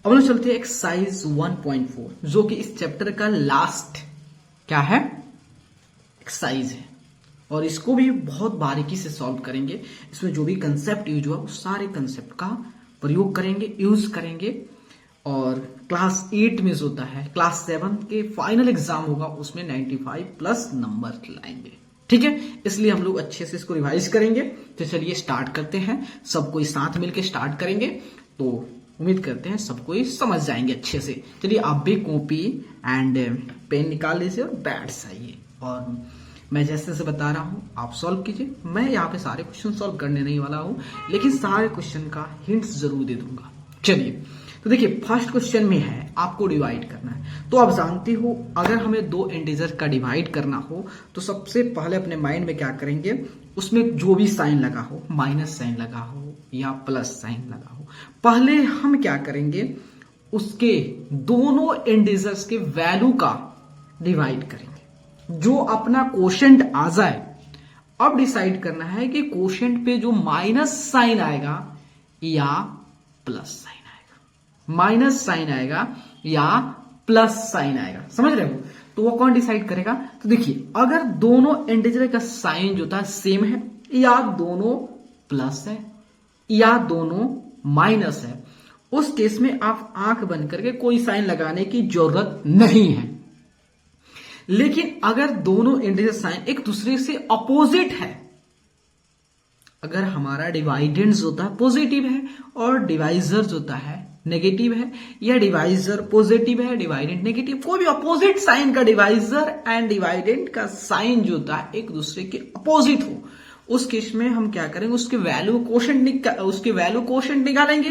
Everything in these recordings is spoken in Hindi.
अब हम चलते हैं एक्सरसाइज 1.4 जो कि इस चैप्टर का लास्ट क्या है एक्सरसाइज है, और इसको भी बहुत बारीकी से सॉल्व करेंगे। इसमें जो भी कंसेप्ट यूज हुआ उस सारे कंसेप्ट का प्रयोग करेंगे, यूज करेंगे। और क्लास 8 में जो होता है, क्लास 7 के फाइनल एग्जाम होगा, उसमें 95+ नंबर लाएंगे। ठीक है, इसलिए हम लोग अच्छे से इसको रिवाइज करेंगे। तो चलिए स्टार्ट करते हैं, सब कोई साथ मिलकर स्टार्ट करेंगे, तो उम्मीद करते हैं सब कोई समझ जाएंगे अच्छे से। चलिए आप भी कॉपी एंड पेन निकाल लीजिए और बैठ जाइए, और मैं जैसे से बता रहा हूं आप सॉल्व कीजिए। मैं यहाँ पे सारे क्वेश्चन सॉल्व करने नहीं वाला हूं, लेकिन सारे क्वेश्चन का हिंट्स जरूर दे दूंगा। चलिए तो देखिए, फर्स्ट क्वेश्चन में है आपको डिवाइड करना है। तो आप जानते हो अगर हमें दो इंटीजर का डिवाइड करना हो तो सबसे पहले अपने माइंड में क्या करेंगे, उसमें जो भी साइन लगा हो, माइनस साइन लगा हो या प्लस साइन लगा हो, पहले हम क्या करेंगे, उसके दोनों इंटीजर्स के वैल्यू का डिवाइड करेंगे। जो अपना कोशेंट आ जाए, अब डिसाइड करना है कि कोशेंट पे जो माइनस साइन आएगा या प्लस साइन, माइनस साइन आएगा या प्लस साइन आएगा, समझ रहे हो। तो वो कौन डिसाइड करेगा, तो देखिए अगर दोनों इंटीजर का साइन जो था सेम है, या दोनों प्लस है या दोनों माइनस है, उस केस में आप आंख बंद करके कोई साइन लगाने की जरूरत नहीं है। लेकिन अगर दोनों इंटीजर साइन एक दूसरे से अपोजिट है, अगर हमारा डिवाइडेंड होता है पॉजिटिव है और डिवाइजर होता है नेगेटिव है, या डिवाइजर पॉजिटिव है डिवाइडेंड नेगेटिव, कोई भी अपोजिट साइन का डिवाइजर एंड डिवाइडेंड का साइन जो होता है एक दूसरे के अपोजिट हो, उस केस में हम क्या करेंगे, उसके वैल्यू कोशेंट निकालेंगे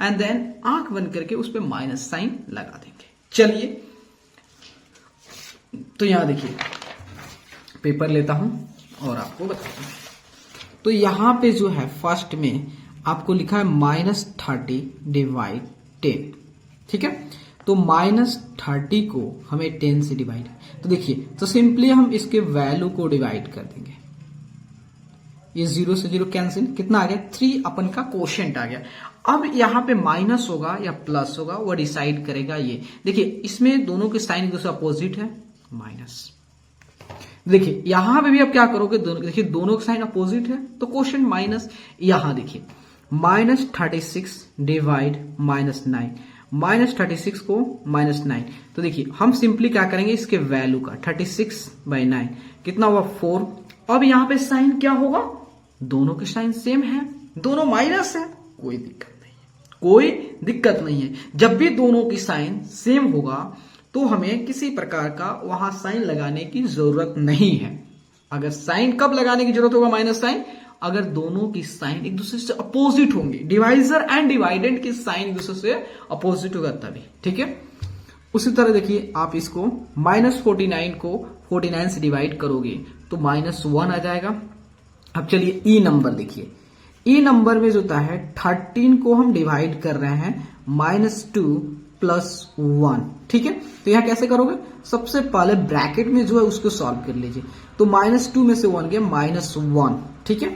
एंड देन आंख बंद करके उस पर माइनस साइन लगा देंगे। चलिए तो यहां देखिए, पेपर लेता हूं और आपको बताता हूं। तो यहां पे जो है फर्स्ट में आपको लिखा है -30 डिवाइड 10, ठीक है। तो -30 को हमें 10 से डिवाइड, तो देखिए तो सिंपली हम इसके वैल्यू को डिवाइड कर देंगे। ये 0 से 0 कैंसिल, कितना आ गया 3 अपन का कोशेंट आ गया। अब यहां पे माइनस होगा या प्लस होगा वो डिसाइड करेगा ये। देखिए इसमें दोनों के साइन एक दूसरे अपोजिट है, माइनस। देखिए यहां पे भी आप क्या करोगे, देखिए दोनों के साइन अपोजिट है तो कोशेंट माइनस। यहां देखिए -36 डिवाइड -9, -36 को -9, तो देखिए हम सिंपली क्या करेंगे, इसके वैल्यू का 36/9 कितना हुआ 4। अब यहां पे साइन क्या होगा, दोनों के साइन सेम है, दोनों माइनस है, कोई दिक्कत नहीं है, कोई दिक्कत नहीं है। जब भी दोनों की साइन सेम होगा तो हमें किसी प्रकार का वहां साइन लगाने की जरूरत नहीं है। अगर साइन कब लगाने की जरूरत होगा, माइनस साइन, अगर दोनों की साइन एक दूसरे से अपोजिट होंगे, डिवाइजर एंड डिवाइडेंड की साइन एक दूसरे से अपोजिट होगा तभी, ठीक है। उसी तरह देखिए आप इसको -49 को 49 से डिवाइड करोगे तो -1 आ जाएगा। अब चलिए ई नंबर देखिए, ई नंबर में जो होता है 13 को हम डिवाइड कर रहे हैं -2 + 1, ठीक है। तो यहां कैसे करोगे, सबसे पहले ब्रैकेट में जो है उसको सॉल्व कर लीजिए। तो -2 में से 1 गया -1, ठीक है।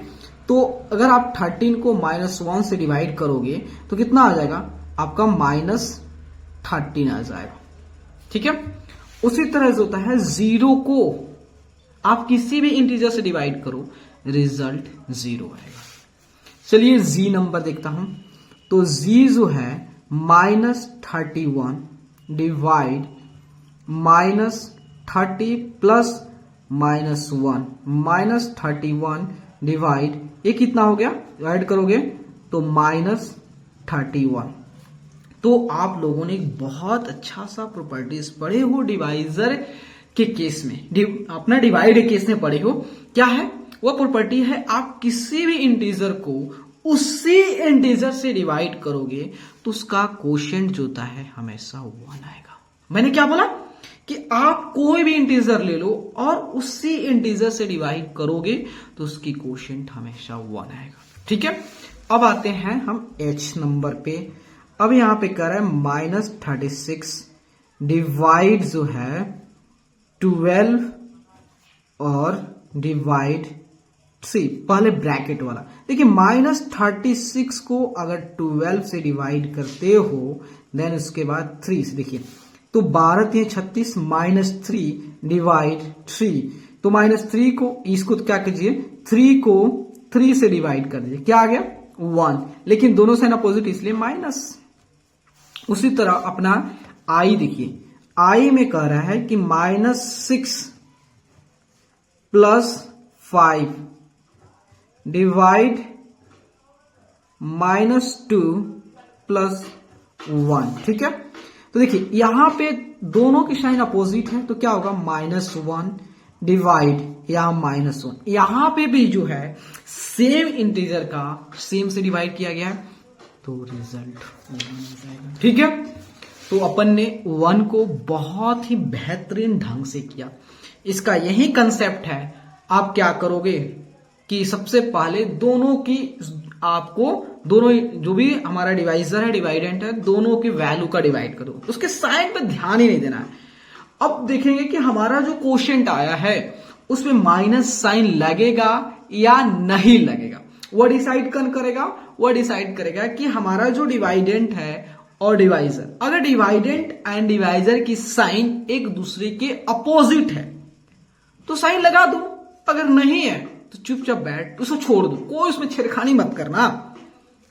तो अगर आप 13 को -1 से डिवाइड करोगे तो कितना आ जाएगा आपका -13 आ जाएगा, ठीक है। उसी तरह जो होता है 0 को आप किसी भी इंटीजर से डिवाइड करो, रिजल्ट 0 आएगा। चलिए जी नंबर देखता हूं, तो जी जो है -31 डिवाइड -30 + -1, -31 डिवाइड, ये कितना हो गया, ऐड करोगे तो -31। तो आप लोगों ने एक बहुत अच्छा सा प्रॉपर्टीज पढ़े हो डिवाइजर के केस में, अपना डिवाइड केस में पढ़े हो। क्या है वह प्रॉपर्टी है, आप किसी भी इंटीजर को उसी इंटीजर से डिवाइड करोगे तो उसका कोशेंट जो होता है हमेशा 1 आएगा। मैंने क्या बोला कि आप कोई भी इंटीजर ले लो और उसी इंटीजर से डिवाइड करोगे तो उसकी कोशेंट हमेशा 1 आएगा, ठीक है। अब आते हैं हम एच नंबर पे। अब यहां पे कर रहे हैं -36 डिवाइड जो है 12 और डिवाइड 3 पहले ब्रैकेट वाला। देखिए -36 को अगर 12 से डिवाइड करते हो देन उसके बाद 3 से, देखिए तो 12×3 = 36 -3 डिवाइड 3, तो -3 को इसको क्या कीजिए 3 को 3 से डिवाइड कर दीजिए, क्या आ गया 1, लेकिन दोनों साइन अपोजिट इसलिए माइनस। उसी तरह अपना आई देखिए, आई में कह रहा है कि -6 + 5 डिवाइड -2 + 1, ठीक है। तो देखिए यहां पे दोनों की साइन अपोजिट है, तो क्या होगा -1 डिवाइड यहां -1, यहां पे भी जो है सेम इंटीजर का सेम से डिवाइड किया गया है, तो रिजल्ट 1 आ जाएगा, ठीक है। तो अपन ने 1 को बहुत ही बेहतरीन ढंग से किया। इसका यही कंसेप्ट है। आप क्या करोगे कि सबसे पहले दोनों की, आपको दोनों जो भी हमारा डिवाइजर है डिवाइडेंट है, दोनों की वैल्यू का डिवाइड करो, उसके साइन पे ध्यान ही नहीं देना है। अब देखेंगे कि हमारा जो क्वोशिएंट आया है उसमें माइनस साइन लगेगा या नहीं लगेगा, वह डिसाइड कौन करेगा, वह डिसाइड करेगा कि हमारा जो डिवाइडेंट है और डिवाइजर, अगर डिवाइडेंट एंड डिवाइजर की साइन एक दूसरे के अपोजिट है तो साइन लगा दो, अगर नहीं है तो चुपचाप बैठ उसको छोड़ दो, कोई उसमें छेड़खानी मत करना।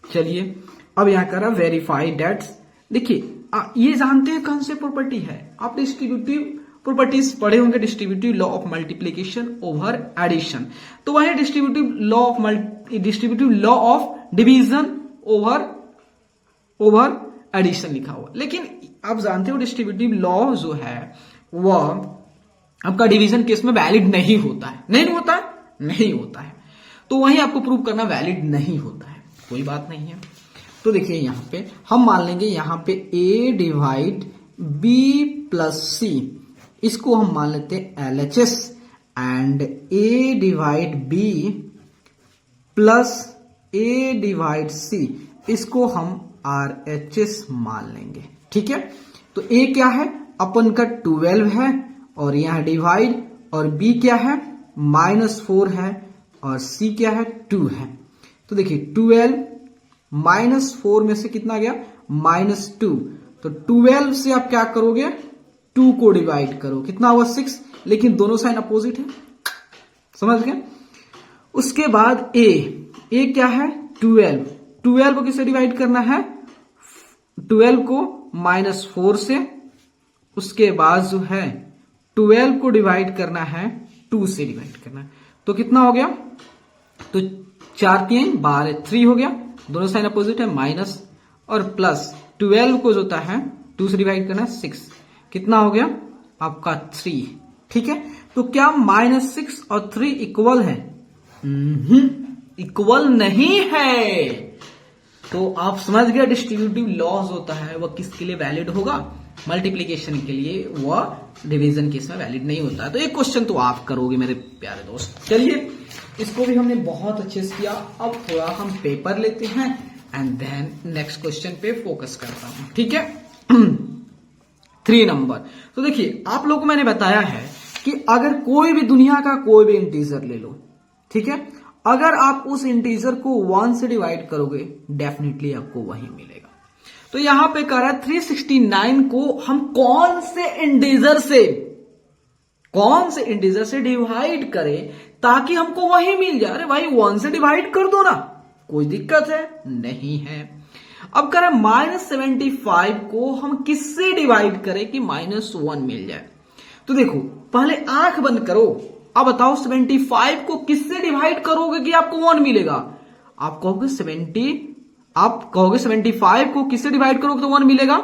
चलिए अब यहां करा वेरीफाई डेट्स। देखिए ये जानते हैं कौन से प्रॉपर्टी है, आप डिस्ट्रीब्यूटिव प्रॉपर्टीज पढ़े होंगे, distributive law of multiplication over addition, तो वह distributive law of division over addition लिखा हुआ। लेकिन आप जानते हो डिस्ट्रीब्यूटिव लॉ जो है वह आपका डिवीजन केस में वैलिड नहीं होता है, नहीं होता है, तो वहीं आपको प्रूव करना वैलिड नहीं होता है, कोई बात नहीं है। तो देखिए यहां पे हम मान लेंगे यहां पे a डिवाइड b + c, इसको हम मान लेते हैं LHS, and a divide b + a divide c, इसको हम RHS मान लेंगे, ठीक है। तो a क्या है अपन का 12 है और यहां डिवाइड, और b क्या है -4 है और c क्या है 2 है। तो देखिए 12 -4 में से कितना गया -2, तो 12 से आप क्या करोगे 2 को डिवाइड करो, कितना हुआ 6, लेकिन दोनों साइन अपोजिट है, समझ गए। उसके बाद a क्या है 12 को किससे डिवाइड करना है 12 को -4 से, उसके बाद जो है 12 को डिवाइड करना है 2 से डिवाइड करना है, तो कितना हो गया, तो 4 3 12 3 हो गया, दोनों साइन अपोजिट है माइनस, और प्लस 12 को जो होता है 2 से डिवाइड करना है 6, कितना हो गया आपका 3, ठीक है। तो क्या -6 और 3 इक्वल है, इक्वल नहीं है। तो आप समझ गए डिस्ट्रीब्यूटिव लॉज होता है वह किसके लिए वैलिड होगा, मल्टीप्लीकेशन के लिए, वह डिवीजन केस में वैलिड नहीं होता है। तो एक क्वेश्चन तो आप करोगे मेरे प्यारे दोस्त। चलिए इसको भी हमने बहुत अच्छे से किया, अब थोड़ा हम पेपर लेते हैं एंड देन नेक्स्ट क्वेश्चन पे फोकस करता हूं, ठीक है। 3 नंबर। तो देखिए आप लोगों को मैंने बताया है कि अगर कोई भी दुनिया का कोई भी इंटीजर ले लो, ठीक है, अगर आप उस इंटीजर को 1 से डिवाइड करोगे डेफिनेटली आपको वही मिलेगा। तो यहां पे कह रहा है 369 को हम कौन से इंटीजर से डिवाइड करें ताकि हमको वही मिल जाए। अरे भाई 1 से डिवाइड कर दो ना, कोई दिक्कत है नहीं है। अब कह रहा है -75 को हम किससे डिवाइड करें कि -1 मिल जाए। तो देखो पहले आंख बंद करो, अब बताओ 75 को किससे डिवाइड करोगे कि आपको 1 मिलेगा। आप कहोगे 75 को किससे डिवाइड करोगे तो 1 मिलेगा,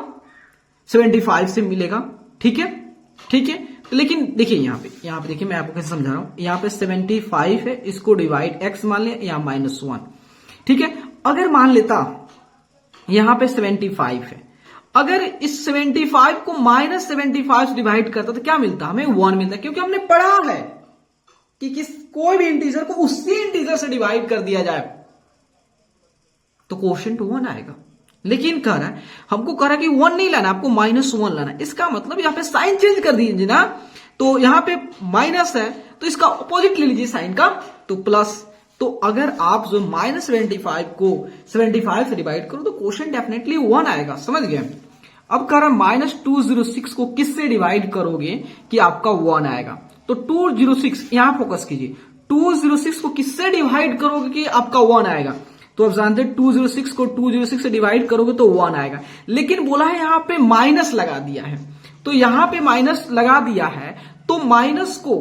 75 से मिलेगा, ठीक है, ठीक है। लेकिन देखिए यहां पे देखिए मैं आपको कैसे समझा रहा हूं, यहां पे 75 है, इसको डिवाइड x मान ले, यहां -1, ठीक है। अगर मान लेता यहां पे 75 है, अगर इस 75 को -75 से डिवाइड करता तो क्या मिलता, हमें 1 मिलता, क्योंकि हमने पढ़ा है कि कोई भी इंटीजर को उसी इंटीजर से डिवाइड कर दिया जाए तो क्वोशिएंट 1 आएगा। लेकिन कह रहा है हमको कह रहा है कि 1 नहीं लाना, आपको -1 लाना। इसका मतलब यहां पे साइन चेंज कर दीजिए ना, तो यहां पे माइनस है तो इसका ऑपोजिट ले लीजिए साइन का, तो प्लस, तो अगर आप जो -75 को 75 से डिवाइड करो तो क्वेश्चन डेफिनेटली 1 आएगा, समझ गए। अब कह रहा -206 को किससे डिवाइड करोगे कि आपका 1 आएगा। तो 206 यहां फोकस कीजिए, 206 को किससे डिवाइड करोगे कि आपका 1 आएगा। तो आप जानते हैं 206 को 206 से डिवाइड करोगे तो 1 आएगा, लेकिन बोला है यहां पे माइनस लगा दिया है। तो यहां पे माइनस लगा दिया है तो माइनस को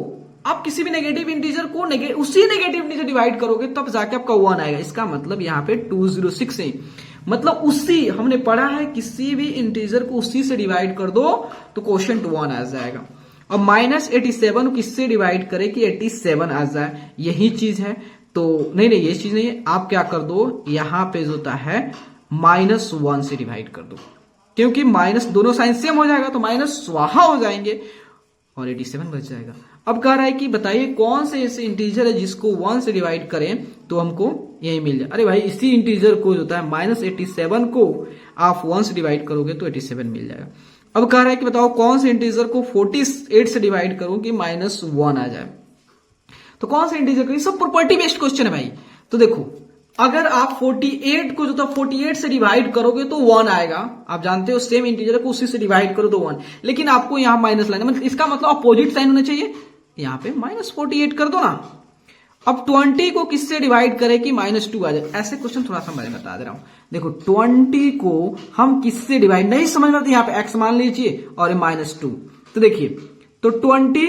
आप किसी भी नेगेटिव इंटीजर को उसी नेगेटिव इंटीजर डिवाइड करोगे तब जाके आपका 1 आएगा। इसका मतलब यहां पे 206 है, मतलब उसी हमने पढ़ा है किसी भी इंटीजर को उसी से डिवाइड कर दो तो क्वोशिएंट 1 आ जाएगा। और -87 को किससे डिवाइड करे कि 87 आ जाए, यही चीज है। तो नहीं ये चीज नहीं है, आप क्या कर दो यहां पे जो होता है -1 से डिवाइड कर दो, क्योंकि माइनस दोनों साइन सेम हो जाएगा तो माइनस स्वाहा हो जाएंगे और 87 बच जाएगा। अब कह रहा है कि बताइए कौन से ऐसे इंटीजर है जिसको 1 से डिवाइड करें तो हमको यही मिल जाए। अरे भाई इसी इंटीजर को जो होता है -87 को आप 1 से डिवाइड करोगे तो 87 मिल जाएगा। अब कह रहा है कि बताओ कौन से इंटीजर को 48 से डिवाइड करूं कि -1 आ जाए। तो कौन सा इंटीजर करें, सब प्रॉपर्टी बेस्ड क्वेश्चन है भाई। तो देखो अगर आप 48 को जो था 48 से डिवाइड करोगे तो 1 आएगा, आप जानते हो सेम इंटीजर को उसी से डिवाइड करो तो 1, लेकिन आपको यहां माइनस लाना, मतलब इसका मतलब अपोजिट साइन होना चाहिए, यहां पे -48 कर दो ना। अब 20 को किससे डिवाइड करें कि -2 आ जाए। ऐसे क्वेश्चन थोड़ा सा मैं बता दे रहा हूं। देखो 20 को हम किससे डिवाइड नहीं समझ में आता, यहां पे x मान लीजिए और -2। तो देखिए तो 20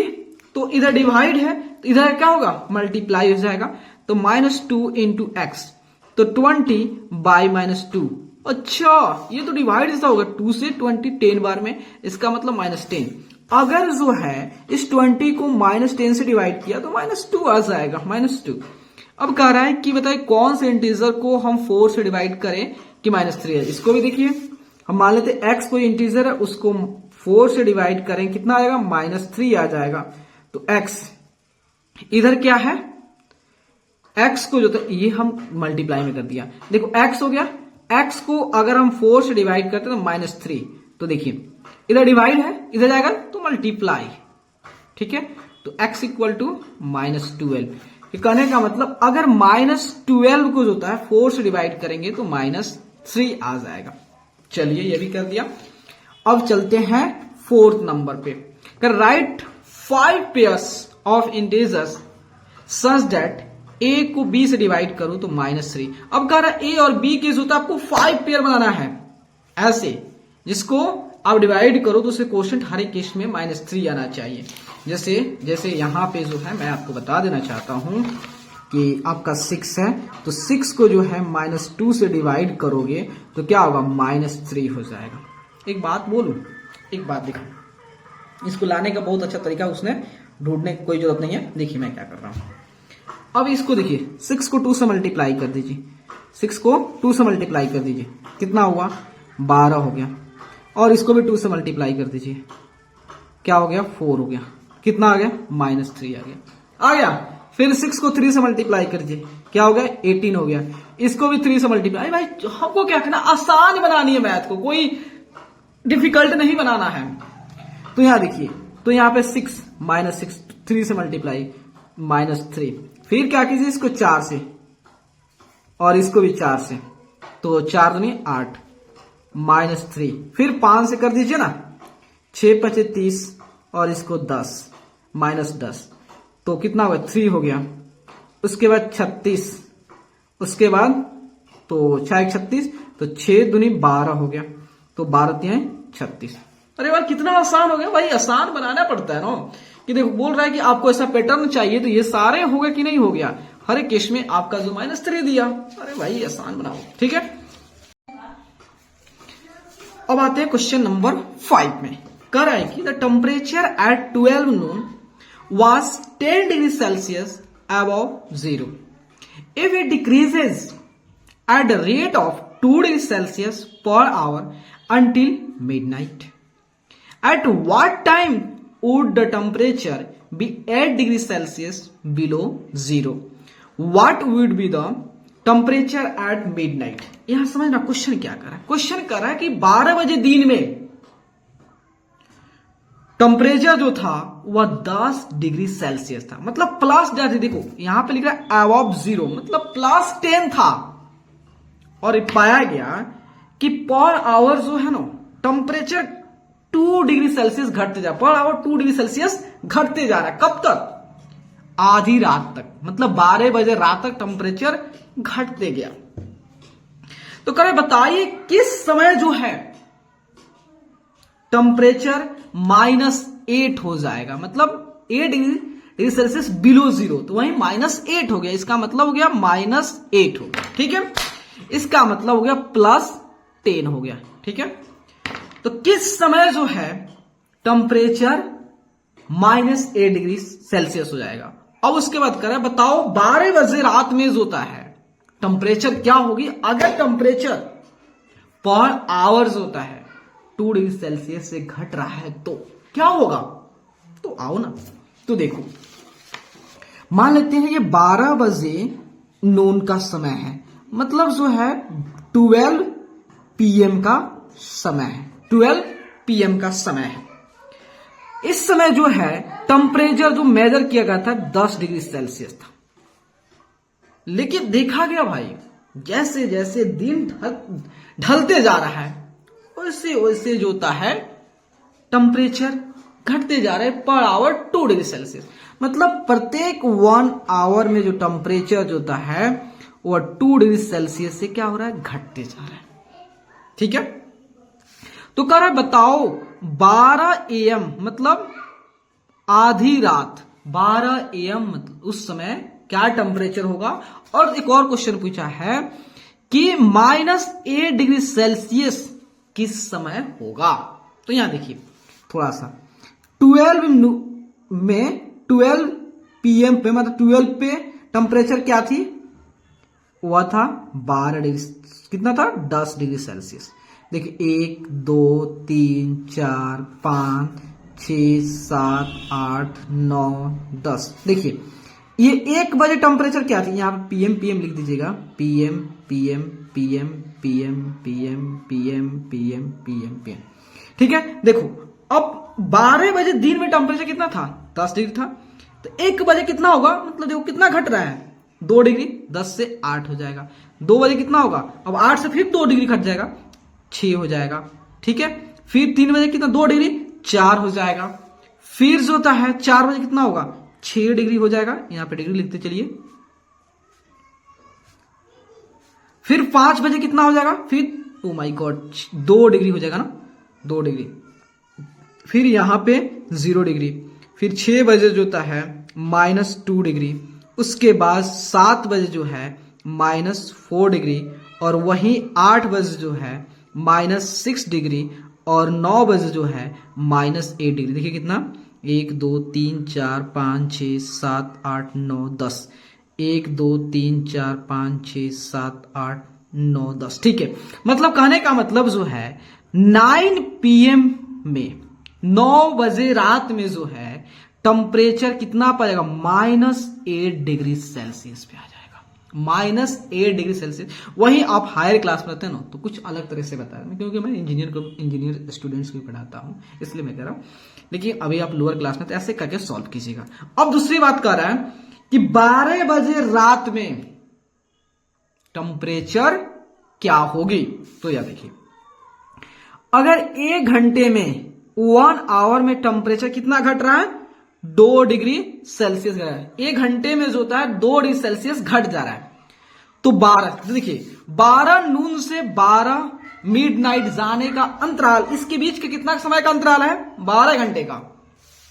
तो इधर डिवाइड है तो इधर क्या होगा मल्टीप्लाई हो जाएगा, तो -2 इंटू एक्स, तो 20 बाई -2। अच्छा ये तो डिवाइड ऐसा होगा 2 से 20 10 बार में, इसका मतलब -10। अगर जो है इस 20 को -10 से डिवाइड किया तो -2 आ जाएगा, -2। अब कह रहा है कि बताइए कौन से इंटीजर को हम 4 से डिवाइड करें कि -3 है। इसको भी देखिए हम मान लेते x कोई इंटीजर है, उसको 4 से डिवाइड करें कितना आएगा -3 आ जाएगा। तो x इधर क्या है, x को जो था ये हम मल्टीप्लाई में कर दिया, देखो x हो गया, x को अगर हम 4 से डिवाइड करते हैं तो -3, तो देखिए इधर डिवाइड है इधर जाएगा तो मल्टीप्लाई, ठीक है। तो x इक्वल टू -12। कहने का मतलब अगर -12 को जो होता है 4 से डिवाइड करेंगे तो -3 आ जाएगा। चलिए ये भी कर दिया। अब चलते हैं 4th नंबर पे, right 5 pairs of integers such that a को b से डिवाइड करूं तो -3। अब कह रहा है a और b के जो आपको 5 पेयर बनाना है, ऐसे जिसको आप डिवाइड करो तो उसे क्वोशिएंट हर एक केस में -3 आना चाहिए। जैसे यहां पे जो है मैं आपको बता देना चाहता हूं कि आपका 6 है तो 6 को जो है -2 से डिवाइड करोगे तो क्या होगा -3 हो जाएगा। एक बात बोलूं, एक बात दिखाऊं, इसको लाने का बहुत अच्छा तरीका उसने ढूंढने की कोई जरूरत नहीं है। देखिए मैं क्या कर रहा हूं, अब इसको देखिए 6 को 2 से मल्टीप्लाई कर दीजिए, 6 को 2 से मल्टीप्लाई कर दीजिए, कितना हुआ 12 हो गया। और इसको भी 2 से मल्टीप्लाई कर दीजिए, क्या हो गया 4 हो गया, कितना आ गया -3 आ गया। फिर 6 को 3 से मल्टीप्लाई कर दीजिए, क्या हो गया 18 हो गया। इसको भी 3 से मल्टीप्लाई, भाई हमको क्या करना, आसान बनानी है मैथ को, कोई डिफिकल्ट नहीं बनाना है। तो यहां देखिए, तो यहां पे 6 -6 3 से मल्टीप्लाई -3, फिर क्या कीजिए इसको 4 से और इसको भी 4 से, तो 4 दूनी 8 -3, फिर 5 से कर दीजिए ना, 6 × 5 = 30 और इसको 10 -10, तो कितना हुआ 3 हो गया। उसके बाद 36, उसके बाद तो 6 × 36, तो 6 दूनी 12 हो गया, तो 12 × 36। अरे यार कितना आसान हो गया भाई, आसान बनाना पड़ता है ना। कि देखो बोल रहा है कि आपको ऐसा पैटर्न चाहिए तो ये सारे हो गए कि नहीं हो गया, हर एक केस में आपका जो -3 दिया। अरे भाई आसान बनाओ, ठीक है। अब आते हैं क्वेश्चन नंबर 5 में, कह रहा है कि the temperature at 12 noon was 10 degrees Celsius above 0 if it decreases at the rate of 2 degrees Celsius per hour until midnight. At what time would the temperature be 8 degrees Celsius below 0? What would be the temperature at midnight? यहां समझना क्वेश्चन क्या कर रहा है, क्वेश्चन कर रहा है कि 12 बजे दिन में टेम्परेचर जो था वह 10 डिग्री सेल्सियस था, मतलब प्लस +10। देखो यहां पे लिख रहा है अबव 0, मतलब +10 था। और पाया गया कि पर आवर जो है ना टेम्परेचर 2 डिग्री सेल्सियस घटते जा, पर आवर 2 डिग्री सेल्सियस घटते जा रहा है। कब तक? आधी रात तक, मतलब 12 बजे रात तक टेम्परेचर घटते गया। तो करें बताइए किस समय जो है टेम्परेचर -8 हो जाएगा, मतलब 8 डिग्री सेल्सियस बिलो 0, तो वहीं -8 हो गया, इसका मतलब हो गया -8 हो गया। ठीक है, इसका मतलब हो गया +10 हो गया। ठीक है, तो किस समय जो है टेम्परेचर -8 डिग्री सेल्सियस हो जाएगा। अब उसके बाद करें बताओ 12 बजे रात में जो होता है टेम्परेचर क्या होगी। अगर टेम्परेचर पर आवर्स होता है 2 डिग्री सेल्सियस से घट रहा है तो क्या होगा। तो आओ ना, तो देखो मान लेते हैं ये 12 बजे नून का समय है, मतलब जो है 12 PM का समय है, 12 PM का समय है। इस समय जो है टेम्परेचर जो मेजर किया गया था 10 डिग्री सेल्सियस था, लेकिन देखा गया भाई जैसे जैसे दिन ढलते जा रहा है वैसे वैसे जो होता है टेम्परेचर घटते जा रहा है पर आवर 2 डिग्री सेल्सियस, मतलब प्रत्येक 1 आवर में जो टेम्परेचर जो होता है वह 2 डिग्री सेल्सियस से क्या हो रहा है, घटते जा रहा है। ठीक है, तो कह रहा है बताओ 12 AM मतलब आधी रात, 12 AM मतलब उस समय क्या टेम्परेचर होगा। और एक और क्वेश्चन पूछा है कि -8 डिग्री सेल्सियस किस समय होगा। तो यहां देखिए थोड़ा सा 12 PM पे, मतलब 12 पे टेम्परेचर क्या थी, वह था 12 डिग्री, कितना था 10 डिग्री सेल्सियस। देखिए 1 2 3 4 5 6 7 8 9 10। देखिए ये 1 बजे टेम्परेचर क्या थी, यहां पे PM लिख दीजिएगा, PM PM PM PM PM PM PM PM PM। ठीक है, देखो अब 12 बजे दिन में टेम्परेचर कितना था, 10 डिग्री था, तो 1 बजे कितना होगा, मतलब देखो कितना घट रहा है 2 डिग्री, 10 से 8 हो जाएगा। 2 बजे कितना होगा, अब 8 से फिर 2 डिग्री घट जाएगा, 6 हो जाएगा। ठीक है, फिर 3 बजे कितना 2 डिग्री 4 हो जाएगा। फिर जो होता है 4 बजे कितना होगा 6 डिग्री हो जाएगा, यहां पे डिग्री लिखते चलिए। फिर 5 बजे कितना हो जाएगा, फिर ओ माय गॉड 2 डिग्री हो जाएगा ना, 2 डिग्री। फिर यहां पे 0 डिग्री। फिर 6 बजे जो होता है -2 डिग्री। उसके बाद 7 बजे जो है -4 डिग्री, और वहीं 8 बजे जो है -6 डिग्री, और 9 बजे जो है -8 डिग्री। देखिए कितना 1 2 3 4 5 6 7 8 9 10, 1 2 3 4 5 6 7 8 9 10। ठीक है, मतलब कहने का मतलब जो है 9 PM में, 9 बजे रात में जो है टेम्परेचर कितना पाएगा, -8 डिग्री सेल्सियस पे आ जाएगा, -8 डिग्री सेल्सियस। वहीं आप हायर क्लास में रहते हैं ना तो कुछ अलग तरह से बता रहे हैं, क्योंकि मैं इंजीनियर स्टूडेंट्स को पढ़ाता हूं इसलिए मैं कह रहा हूं, लेकिन अभी आप लोअर क्लास में तो ऐसे करके सॉल्व कीजिएगा। अब दूसरी बात कर रहा है कि 12 बजे रात में टेम्परेचर क्या होगी। तो यह देखिए अगर 1 घंटे में 1 आवर में टेम्परेचर कितना घट रहा है, 2 डिग्री सेल्सियस घट रहा है। 1 घंटे में जो होता है 2 डिग्री सेल्सियस घट जा रहा है। तो 12, तो देखिए 12 नून से 12 मिडनाइट जाने का अंतराल, इसके बीच के कितना समय का अंतराल है, 12 घंटे का।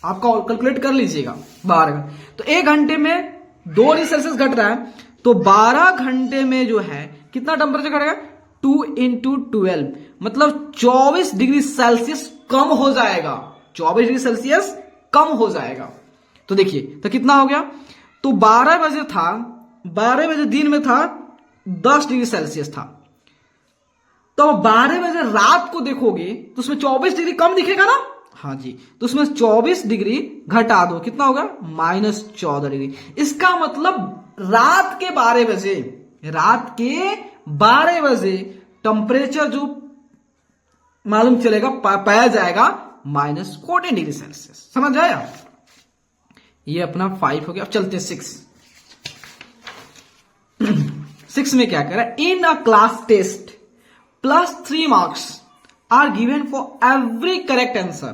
आपका कैलकुलेट कर लीजिएगा 12 घंटे। तो 1 घंटे में 2 डिग्री सेल्सियस घट रहा है, तो 12 घंटे में जो है कितना टेम्परेचर घटेगा, 2 × 12 मतलब 24 डिग्री सेल्सियस कम हो जाएगा, 24 डिग्री सेल्सियस कम हो जाएगा। तो देखिए तो कितना हो गया, तो 12 बजे था, 12 बजे दिन में था 10 डिग्री सेल्सियस था, तो 12 बजे रात को देखोगे तो उसमें 24 डिग्री कम दिखेगा ना, हाँ जी, तो उसमें 24 डिग्री घटा दो, कितना होगा -14 डिग्री। इसका मतलब रात के 12 बजे, रात के 12 बजे टेम्परेचर जो मालूम चलेगा, पाया जाएगा -14 डिग्री सेल्सियस। समझ आया? ये अपना 5 हो गया। अब चलते 6 में क्या कह रहा है? In a class test +3 marks are given for every correct answer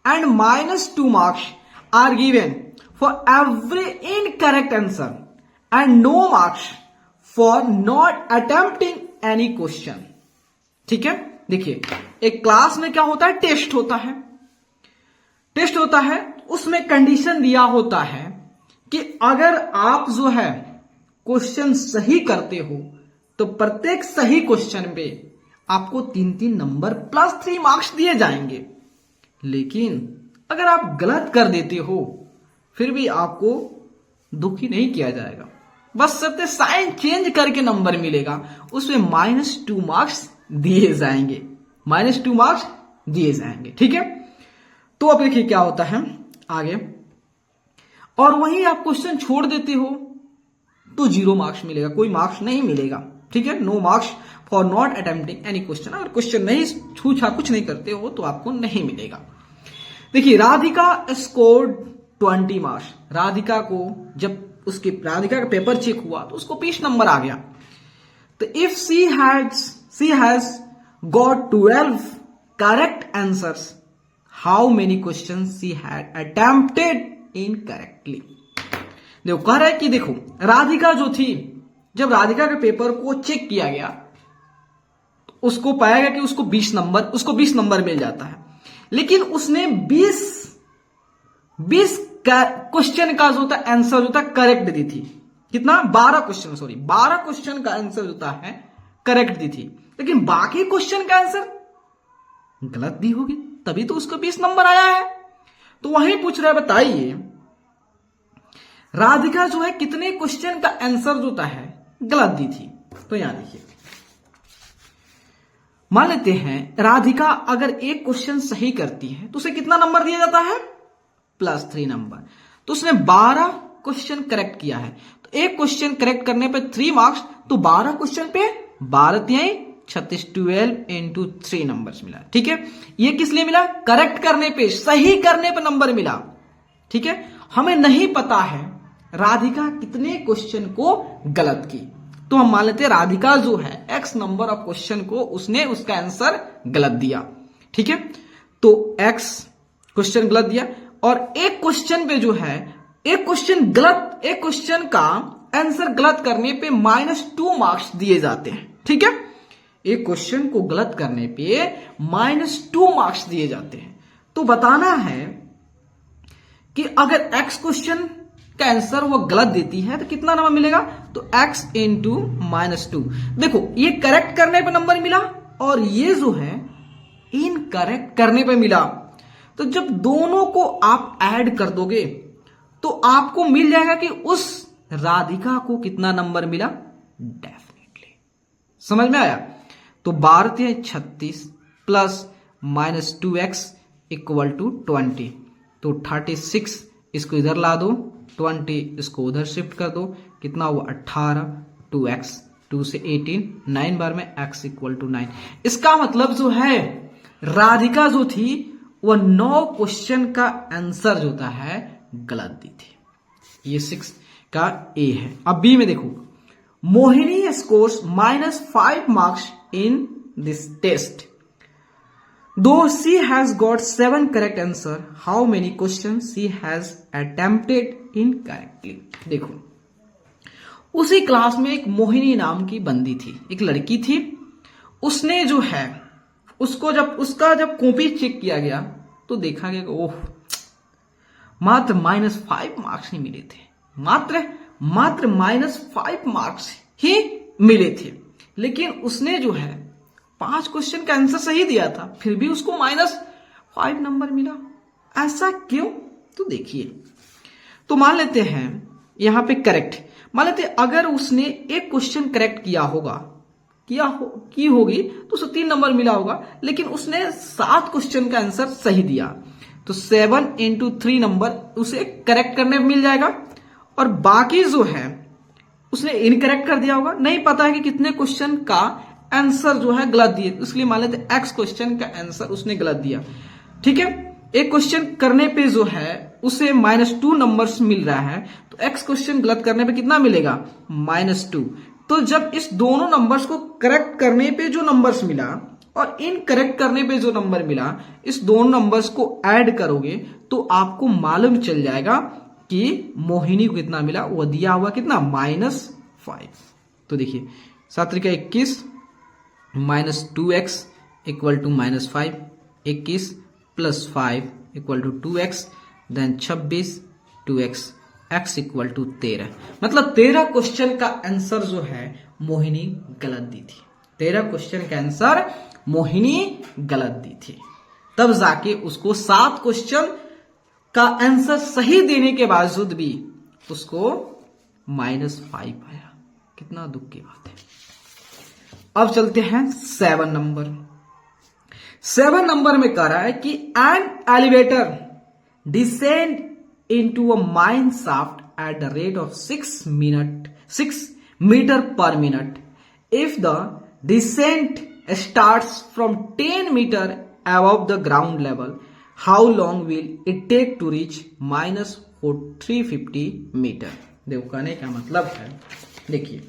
and -2 marks are given for every incorrect answer and no marks for not attempting any question। ठीक है, देखिए एक क्लास में क्या होता है? टेस्ट होता है। टेस्ट होता है, उसमें कंडीशन दिया होता है कि अगर आप जो है क्वेश्चन सही करते हो तो प्रत्येक सही क्वेश्चन पे आपको 3-3 नंबर +3 मार्क्स दिए जाएंगे। लेकिन अगर आप गलत कर देते हो फिर भी आपको दुखी नहीं किया जाएगा, बस सिर्फ साइन चेंज करके नंबर मिलेगा, उसमें -2 मार्क्स दिए जाएंगे। -2 मार्क्स दिए जाएंगे। ठीक है, तो अब देखिए क्या होता है आगे। और वहीं आप क्वेश्चन छोड़ देते हो तो 0 मार्क्स मिलेगा, कोई मार्क्स नहीं मिलेगा। ठीक है, no marks for not attempting any question. अगर क्वेश्चन नहीं छूछा कुछ नहीं करते हो तो आपको नहीं मिलेगा। देखिए राधिका स्कोर्ड 20 मार्क्स। राधिका को जब राधिका का पेपर चेक हुआ तो उसको 20 नंबर आ गया। तो if she has got 12 correct answers, how many question she had attempted incorrectly. देखो कह रहा है कि देखो राधिका जो थी, जब राधिका के पेपर को चेक किया गया तो उसको पाया गया कि उसको 20 नंबर मिल जाता है। लेकिन उसने 20 क्वेश्चन का जो था आंसर जो था करेक्ट दी थी। कितना? 12 क्वेश्चन का आंसर जो था है करेक्ट दी थी, लेकिन बाकी क्वेश्चन का आंसर गलत दी होगी, तभी तो उसको 20 नंबर आया है। तो वहीं पूछ रहा है बताइए राधिका जो है कितने क्वेश्चन का आंसर जो था है गलत दी थी। तो यहां देखिए, मान लेते हैं राधिका अगर एक क्वेश्चन सही करती है तो उसे कितना नंबर दिया जाता है? +3 नंबर। तो उसने 12 क्वेश्चन करेक्ट किया है, तो एक क्वेश्चन करेक्ट करने पे 3 मार्क्स, तो 12 क्वेश्चन पे 12×36 12 × 3 नंबर्स मिला। ठीक है, ये किस लिए मिला? करेक्ट करने पे, सही करने पे नंबर मिला। ठीक है, हमें नहीं पता है राधिका कितने क्वेश्चन को गलत की, तो हम मान लेते हैं राधिका जो है x नंबर ऑफ क्वेश्चन को उसने उसका आंसर गलत दिया। ठीक है, तो x क्वेश्चन गलत दिया और एक क्वेश्चन पे जो है एक क्वेश्चन का आंसर गलत करने पे -2 मार्क्स दिए जाते हैं। ठीक है, एक क्वेश्चन को गलत करने पे -2 मार्क्स दिए जाते हैं। तो बताना है कि अगर x क्वेश्चन का आंसर वो गलत देती है तो कितना नंबर मिलेगा? तो x × -2। देखो ये करेक्ट करने पे नंबर मिला और ये जो है इनकरेक्ट करने पे मिला। तो जब दोनों को आप ऐड कर दोगे तो आपको मिल जाएगा कि उस राधिका को कितना नंबर मिला। डेफिनेटली समझ में आया। तो 12×36 प्लस -2x = 20। तो 36 इसको इधर ला दो, 20 इसको उधर शिफ्ट कर दो, कितना हुआ 18, 2x 2 से 18, 9 बार में x = 9। इसका मतलब जो है राधिका जो थी वह 9 क्वेश्चन का आंसर जो था है गलत दी थी। ये 6 का ए है। अब बी में देखो, Mohini scores -5 marks in this test though she has got 7 correct answer, how many questions she has attempted incorrectly। देखो उसी क्लास में एक मोहिनी नाम की बंदी थी, एक लड़की थी। उसने जो है उसको जब कॉपी चेक किया गया तो देखा गया ओह मात्र -5 मार्क्स ही मिले थे, मात्र -5 मार्क्स ही मिले थे। लेकिन उसने जो है 5 क्वेश्चन का आंसर सही दिया था, फिर भी उसको -5 नंबर मिला। ऐसा क्यों? तो देखिए, तो मान लेते हैं यहां पे करेक्ट, मान लेते हैं अगर उसने एक क्वेश्चन करेक्ट किया होगी तो उसे 3 नंबर मिला होगा, लेकिन उसने 7 क्वेश्चन का आंसर सही दिया तो 7 × 3 नंबर उसे करेक्ट करने में मिल जाएगा। और बाकी जो है उसने इनकरेक्ट कर दिया होगा, नहीं पता है कि कितने क्वेश्चन का आंसर जो है गलत दिए, इसलिए मान लेते x क्वेश्चन का आंसर उसने गलत दिया। ठीक है। एक क्वेश्चन करने पे जो है उसे -2 नंबर्स मिल रहा है, तो एक्स क्वेश्चन गलत करने पे कितना मिलेगा, -2। तो जब इस दोनों नंबर्स को करेक्ट करने पे जो नंबर्स मिला और इनकरेक्ट करने पे जो नंबर मिला, इस दोनों नंबर्स को ऐड करोगे तो आपको मालूम चल जाएगा कि मोहिनी को कितना मिला। वो दिया हुआ कितना, -5। तो देखिए 7 × 21 -2x equal to -5, 21 + 5 equal to 2x, then 26 2x, x equal to 13। मतलब 13 क्वेश्चन का आंसर जो है मोहिनी गलत दी थी। 13 क्वेश्चन का आंसर मोहिनी गलत दी थी। तब जाके उसको 7 क्वेश्चन का आंसर सही देने के बावजूद भी उसको -5 आया। कितना दुख की बात है। अब चलते हैं 7 नंबर। 7 नंबर में कह रहा है कि an elevator descend into a mine shaft at the rate of 6 meter per minute. If the descent starts from 10 meter above the ground level, how long will it take to reach -350 meter. देखो कहने का मतलब है, देखिए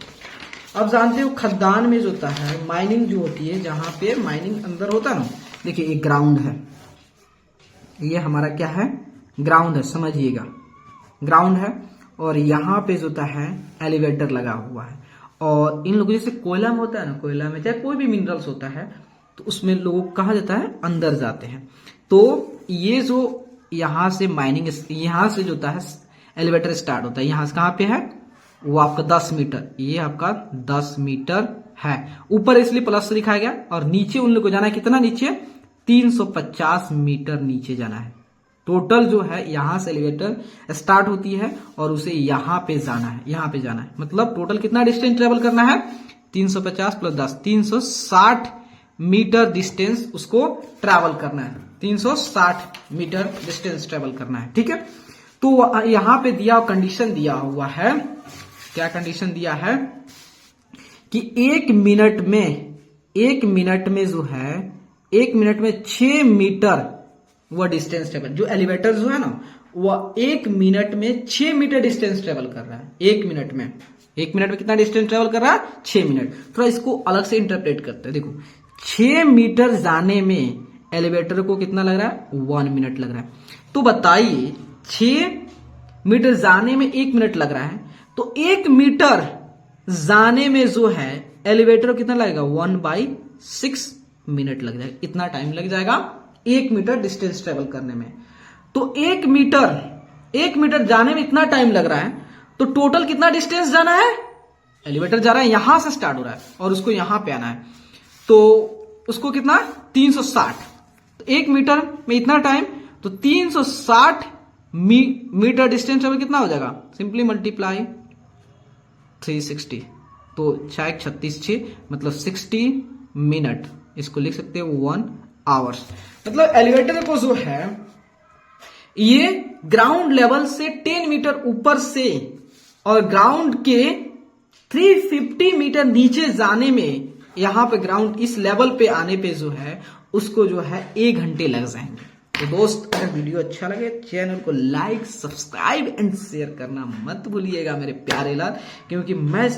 अब जानते हो खदान में जो होता है माइनिंग जो होती है, जहां पे माइनिंग अंदर होता है ना, देखिए एक ग्राउंड है, ये हमारा क्या है, ग्राउंड है, समझिएगा ग्राउंड है। और यहाँ पे जो होता है एलिवेटर लगा हुआ है। और इन लोगों जैसे कोयला में होता है ना, कोयला में चाहे कोई भी मिनरल्स होता है तो उसमें लोग कहा जाता है अंदर जाते हैं। तो ये जो यहाँ से माइनिंग, यहाँ से जो होता है एलिवेटर स्टार्ट होता है, यहाँ से कहाँ पे है, वो आपका 10 मीटर, ये आपका 10 मीटर है। ऊपर इसलिए प्लस से दिखाया गया, और नीचे उन लोग को जाना है कितना, नीचे 350 मीटर नीचे जाना है। टोटल जो है यहां से एलिवेटर स्टार्ट होती है और उसे यहां पे जाना है, यहां पे जाना है। मतलब टोटल कितना डिस्टेंस ट्रेवल करना है, 350 + 10 360 मीटर डिस्टेंस उसको ट्रेवल करना है। 360 मीटर डिस्टेंस ट्रेवल करना है, ठीक है। तो यहां पे दिया कंडीशन दिया हुआ है, क्या कंडीशन दिया है कि 1 मिनट में जो है 1 मिनट में 6 मीटर वह डिस्टेंस ट्रेवल, जो एलिवेटर जो है ना वह 1 मिनट में 6 मीटर डिस्टेंस ट्रेवल कर रहा है। 1 मिनट में कितना डिस्टेंस ट्रेवल कर रहा है, 6 मिनट। थोड़ा इसको अलग से इंटरप्रेट करते हैं। देखो 6 मीटर जाने में एलिवेटर को कितना लग रहा है, 1 मिनट लग रहा है। तो बताइए 6 मीटर जाने में 1 मिनट लग रहा है, तो 1 मीटर जाने में जो है एलिवेटर को कितना लगेगा, 1/6 मिनट लग जाएगा। इतना टाइम लग जाएगा 1 मीटर डिस्टेंस ट्रेवल करने में। तो 1 मीटर जाने में इतना टाइम लग रहा है, तो टोटल कितना डिस्टेंस जाना है, एलिवेटर जा रहा है यहां से स्टार्ट हो रहा है और उसको यहां पे आना है, तो उसको कितना 360। तो 1 मीटर में इतना टाइम, तो 360 मीटर डिस्टेंस ट्रेवल कितना हो जाएगा, सिंपली मल्टीप्लाई 360, तो 6 36 6 मतलब 60 मिनट, इसको लिख सकते हो 1 आवर्स। मतलब एलिवेटर को जो है ये ग्राउंड लेवल से 10 मीटर ऊपर से और ग्राउंड के 350 मीटर नीचे जाने में, यहां पे ग्राउंड इस लेवल पे आने पे जो है उसको जो है 1 घंटे लग जाएंगे। तो दोस्त अगर वीडियो अच्छा लगे चैनल को लाइक, सब्सक्राइब एंड शेयर करना मत भूलिएगा मेरे प्यारे लाल, क्योंकि मैं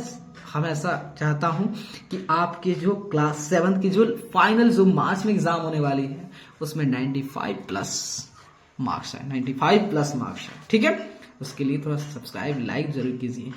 हमेशा चाहता हूं कि आपके जो क्लास 7 की जो फाइनल जो मार्च में एग्जाम होने वाली है उसमें 95+ मार्क्स है, 95+ मार्क्स है, ठीक है। उसके लिए थोड़ा सब्सक्राइब लाइक जरूर कीजिए।